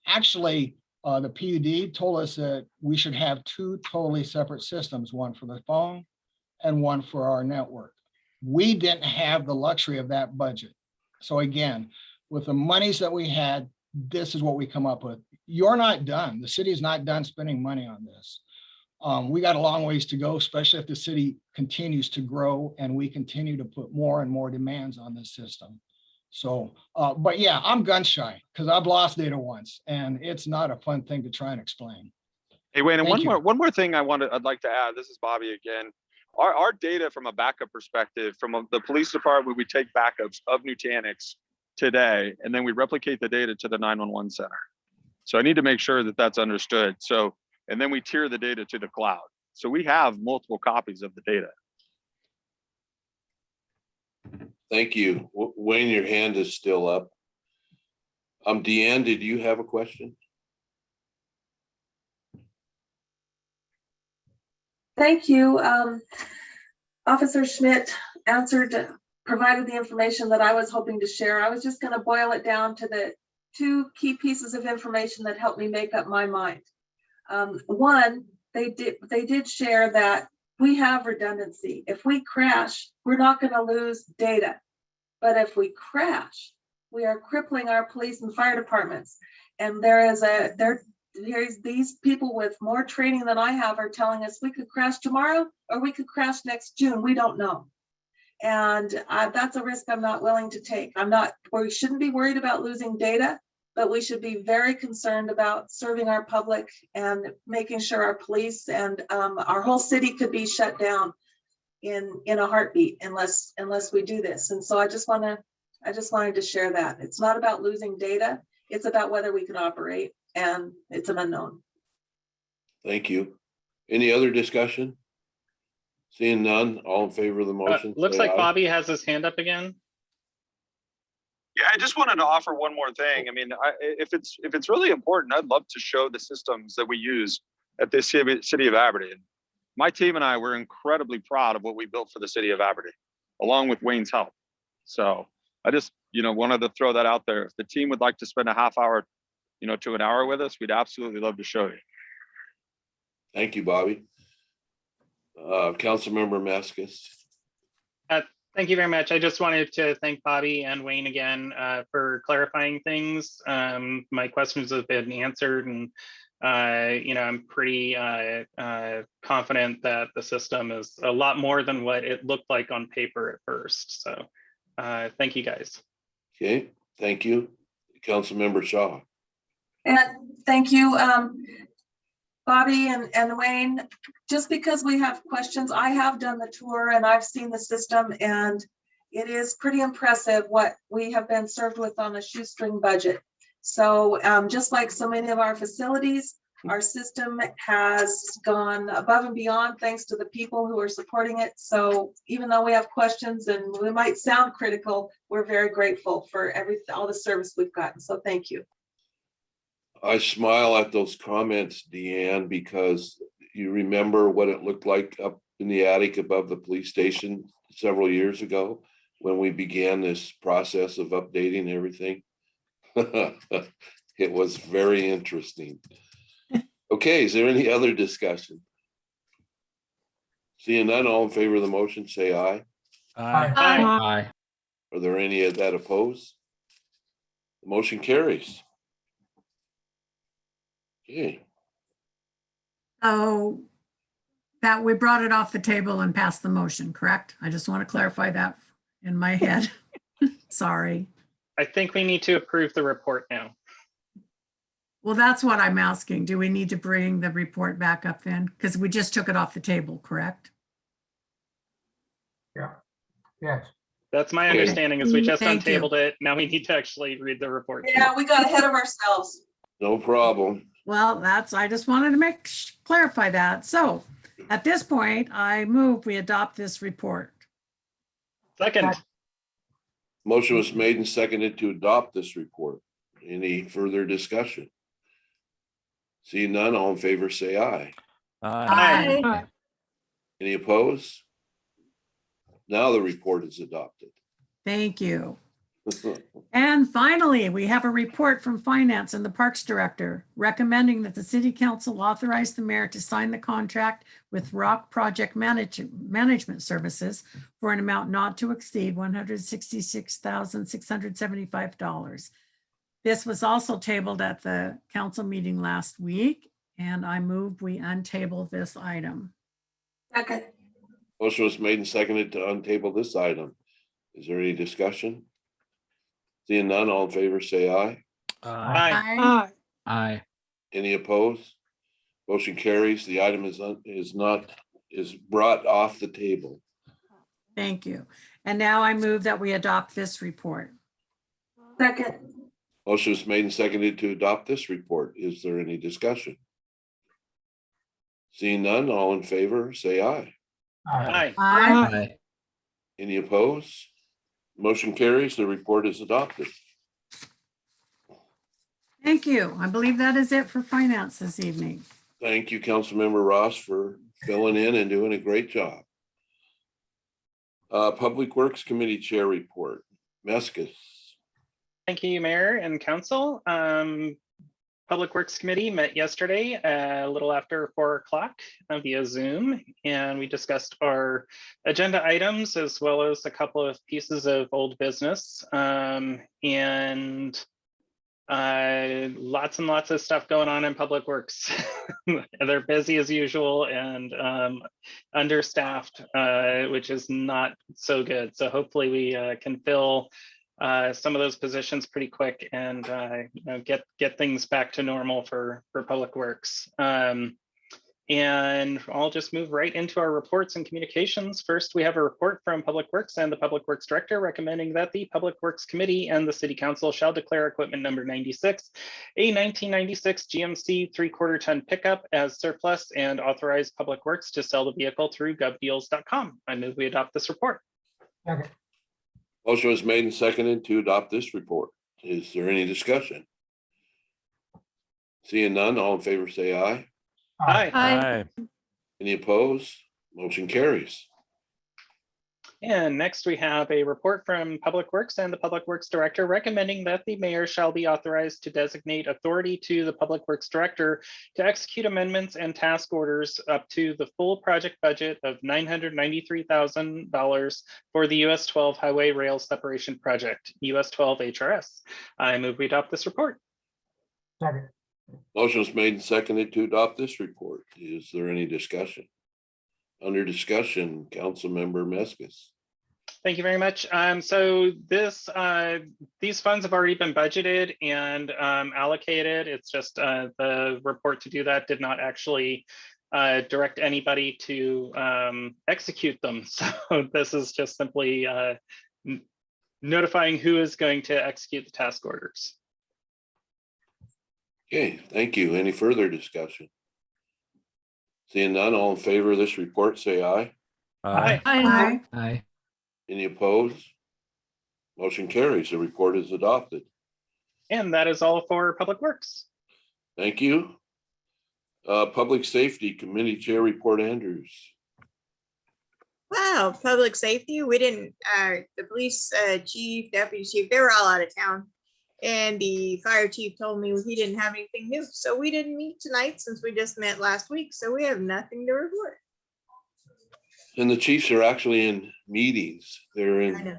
Actually, the PUD told us that we should have 2 totally separate systems, one for the phone and one for our network. We didn't have the luxury of that budget. So again, with the monies that we had, this is what we come up with. you're not done. The city is not done spending money on this. We got a long ways to go, especially if the city continues to grow and we continue to put more and more demands on this system. So, but yeah, I'm gun shy because I've lost data once and it's not a fun thing to try and explain. Hey, Wayne, and Thank you. one more thing I'd like to add. This is Bobby again. Our data from a backup perspective, from the police department, we take backups of Nutanix today, and then we replicate the data to the 911 center. So I need to make sure that that's understood. So, and then we tier the data to the cloud. So we have multiple copies of the data. Thank you. Wayne, your hand is still up. Deanne, did you have a question? Thank you. Officer Schmidt provided the information that I was hoping to share. I was just going to boil it down to the two key pieces of information that helped me make up my mind. One, they did share that we have redundancy. If we crash, we're not going to lose data. But if we crash, we are crippling our police and fire departments. And there's these people with more training than I have are telling us we could crash tomorrow or we could crash next June. We don't know. And that's a risk I'm not willing to take. We shouldn't be worried about losing data, but we should be very concerned about serving our public and making sure our police and our whole city could be shut down in a heartbeat unless we do this. And so I just wanted to share that. It's not about losing data. It's about whether we can operate, and it's an unknown. Thank you. Any other discussion? Seeing none, all in favor of the motion? Looks say like aye. Bobby has his hand up again. Yeah, I just wanted to offer one more thing. I mean, if it's really important, I'd love to show the systems that we use at the city of Aberdeen. My team and I were incredibly proud of what we built for the city of Aberdeen, along with Wayne's help. So I just, wanted to throw that out there. If the team would like to spend a half hour, to an hour with us, we'd absolutely love to show you. Thank you, Bobby. Councilmember Maskis. Thank you very much. I just wanted to thank Bobby and Wayne again for clarifying things. My questions have been answered, and I'm pretty confident that the system is a lot more than what it looked like on paper at first. So thank you guys. Okay, thank you. Councilmember Shaw. And thank you, Bobby and Wayne. Just because we have questions, I have done the tour and I've seen the system, and it is pretty impressive what we have been served with on a shoestring budget. So just like so many of our facilities, our system has gone above and beyond thanks to the people who are supporting it. So even though we have questions and we might sound critical, we're very grateful for all the service we've gotten. So thank you. I smile at those comments, Deanne, because you remember what it looked like up in the attic above the police station several years ago when we began this process of updating everything. It was very interesting. Okay, is there any other discussion? Seeing none, all in favor of the motion, say aye. Aye. Are there any that oppose? The motion carries. Okay. So that we brought it off the table and passed the motion, correct? I just want to clarify that in my head. Sorry. I think we need to approve the report now. Well, that's what I'm asking. Do we need to bring the report back up then? Because we just took it off the table, correct? Yeah. Yes. That's my understanding is we just Thank you. untabled it. Now we need to actually read the report. Yeah, we got ahead of ourselves. No problem. Well, I just wanted to clarify that. So at this point, I move we adopt this report. Second. Motion was made and seconded to adopt this report. Any further discussion? See none, all in favor, say aye. Aye. Any opposed? Now the report is adopted. Thank you. And finally, we have a report from Finance and the Parks Director recommending that the City Council authorize the mayor to sign the contract with Rock Project Management Services for an amount not to exceed $166,675. This was also tabled at the council meeting last week, and I move we untable this item. Second. Motion was made and seconded to untable this item. Is there any discussion? Seeing none, all in favor, say aye. Aye. Aye. Any opposed? Motion carries. The item is brought off the table. Thank you. And now I move that we adopt this report. Second. Motion was made and seconded to adopt this report. Is there any discussion? Seeing none, all in favor, say aye. Aye. Aye. Any opposed? Motion carries. The report is adopted. Thank you. I believe that is it for finance this evening. Thank you, Councilmember Ross, for filling in and doing a great job. Public Works Committee Chair Report. Meskis. Thank you, Mayor and Council. Public Works Committee met yesterday a little after 4 o'clock via Zoom, and we discussed our agenda items as well as a couple of pieces of old business. Lots and lots of stuff going on in Public Works. They're busy as usual and understaffed, which is not so good. So hopefully we can fill some of those positions pretty quick and get things back to normal for Public Works. And I'll just move right into our reports and communications. First, we have a report from Public Works and the Public Works Director recommending that the Public Works Committee and the City Council shall declare equipment number 96, a 1996 GMC 3/4 ton pickup as surplus and authorize Public Works to sell the vehicle through govdeals.com. I move we adopt this report. Okay. Motion was made and seconded to adopt this report. Is there any discussion? Seeing none, all in favor, say aye. Aye. Aye. Any opposed? Motion carries. And next we have a report from Public Works and the Public Works Director recommending that the mayor shall be authorized to designate authority to the Public Works Director to execute amendments and task orders up to the full project budget of $993,000 for the US 12 Highway Rail Separation Project, US 12 HRS. I move we adopt this report. Second. Motion was made and seconded to adopt this report. Is there any discussion? Under discussion, Councilmember Meskis. Thank you very much. So these funds have already been budgeted and allocated. It's just the report to do that did not actually direct anybody to execute them. So this is just simply notifying who is going to execute the task orders. Okay, thank you. Any further discussion? Seeing none, all in favor of this report, say aye. Aye. Aye. Aye. Any opposed? Motion carries. The report is adopted. And that is all for Public Works. Thank you. Public Safety Committee Chair Report Andrews. Wow, public safety, we didn't, the police chief, deputy chief, they were all out of town. And the fire chief told me he didn't have anything new. So we didn't meet tonight since we just met last week. So we have nothing to report. And the chiefs are actually in meetings. They're I in know.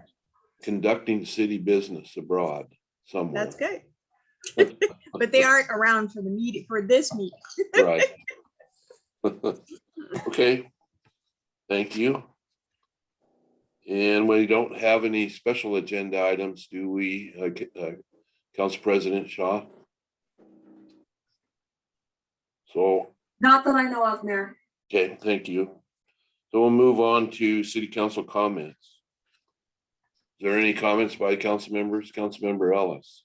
conducting city business abroad somewhere. That's good. But they aren't around for the meeting, for this meeting. Right. Okay. Thank you. And we don't have any special agenda items, do we, Council President Shaw? So, Not that I know of, Mayor. okay, thank you. So we'll move on to City Council comments. Is there any comments by council members? Councilmember Ellis?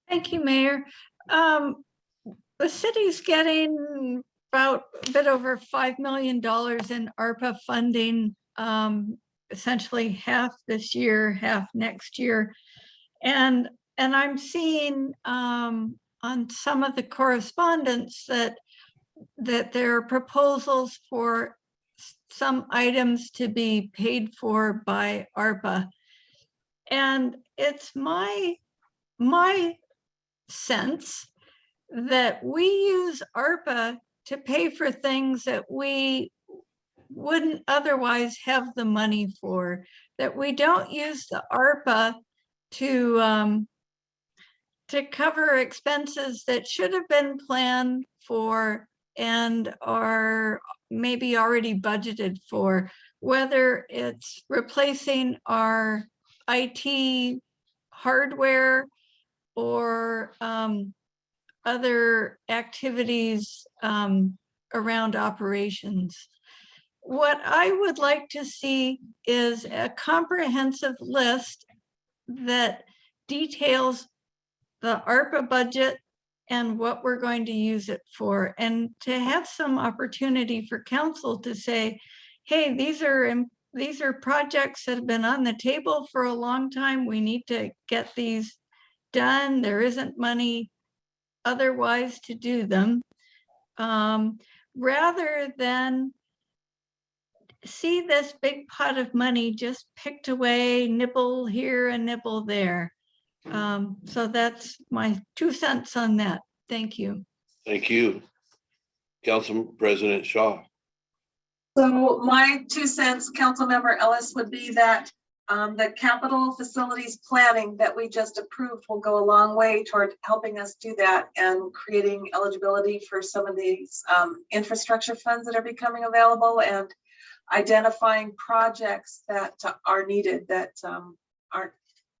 Thank you, Mayor. The city's getting about a bit over $5 million in ARPA funding, essentially half this year, half next year. And I'm seeing on some of the correspondence that there are proposals for some items to be paid for by ARPA. And it's my sense that we use ARPA to pay for things that we wouldn't otherwise have the money for, that we don't use the ARPA to cover expenses that should have been planned for and are maybe already budgeted for, whether it's replacing our IT hardware or other activities around operations. What I would like to see is a comprehensive list that details the ARPA budget and what we're going to use it for, and to have some opportunity for council to say, hey, these are projects that have been on the table for a long time. We need to get these done. There isn't money otherwise to do them. Rather than see this big pot of money just picked away, nibble here and nibble there. So that's my 2 cents on that. Thank you. Thank you. Council President Shaw. So my 2 cents, Councilmember Ellis, would be that the capital facilities planning that we just approved will go a long way toward helping us do that and creating eligibility for some of these infrastructure funds that are becoming available, and identifying projects that are needed that aren't,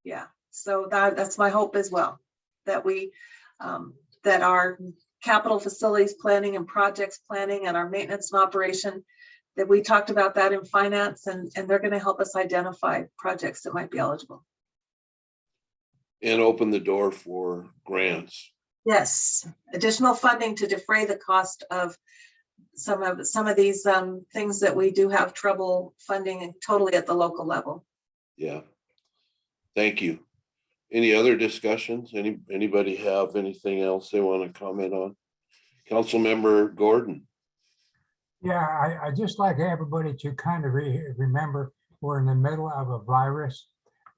yeah. So that's my hope as well, that we, that our capital facilities planning and projects planning and our maintenance and operation, that we talked about that in finance, and they're going to help us identify projects that might be eligible. And open the door for grants. Yes, additional funding to defray the cost of some of these things that we do have trouble funding totally at the local level. Yeah. Thank you. Any other discussions? Anybody have anything else they want to comment on? Councilmember Gordon. Yeah, I just like everybody to kind of remember we're in the middle of a virus.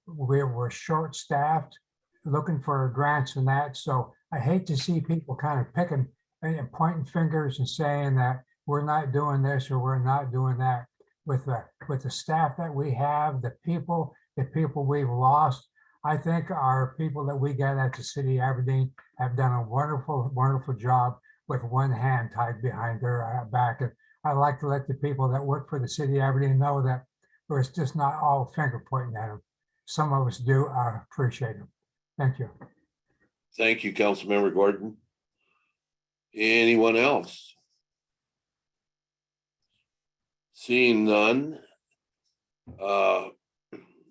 We're short-staffed, looking for grants and that. So I hate to see people kind of picking and pointing fingers and saying that we're not doing this or we're not doing that. With the staff that we have, the people we've lost, I think our people that we got at the city of Aberdeen have done a wonderful, wonderful job with one hand tied behind their back. And I like to let the people that work for the city of Aberdeen know that it's just not all finger pointing at them. Some of us do appreciate them. Thank you. Thank you, Councilmember Gordon. Anyone else? Seeing none,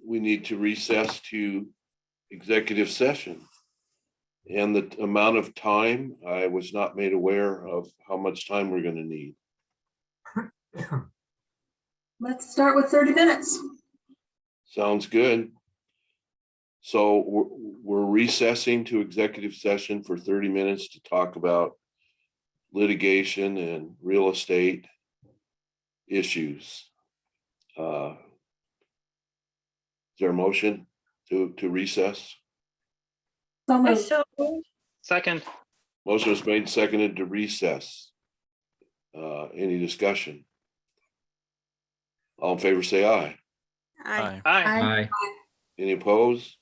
we need to recess to executive session. And the amount of time, I was not made aware of how much time we're going to need. Let's start with 30 minutes. Sounds good. So we're recessing to executive session for 30 minutes to talk about litigation and real estate issues. Is there a motion to recess? So Second. Motion was made and seconded to recess. Any discussion? All in favor, say aye. Aye. Aye. Any opposed?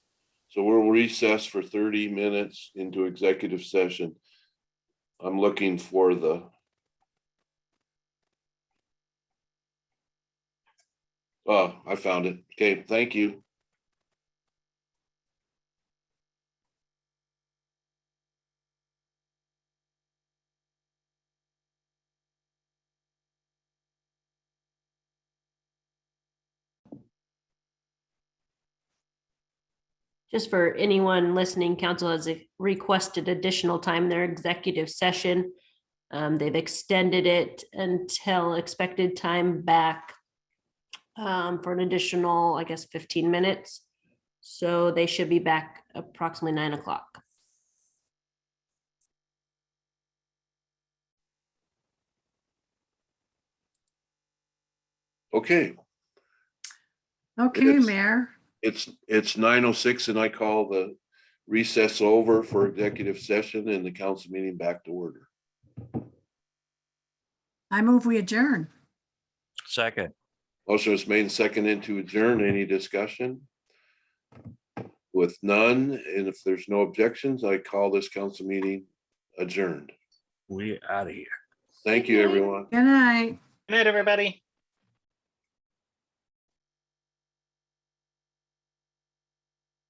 So we'll recess for 30 minutes into executive session. I'm looking for the I found it. Okay, thank you. Just for anyone listening, council has requested additional time in their executive session. They've extended it until expected time back for an additional, I guess, 15 minutes. So they should be back approximately 9 o'clock. Okay. Okay, Mayor. It's 9:06 and I call the recess over for executive session and the council meeting back to order. I move we adjourn. Second. Motion was made and seconded to adjourn. Any discussion? With none, and if there's no objections, I call this council meeting adjourned. We out of here. Thank you, everyone. Good night. Good night, everybody.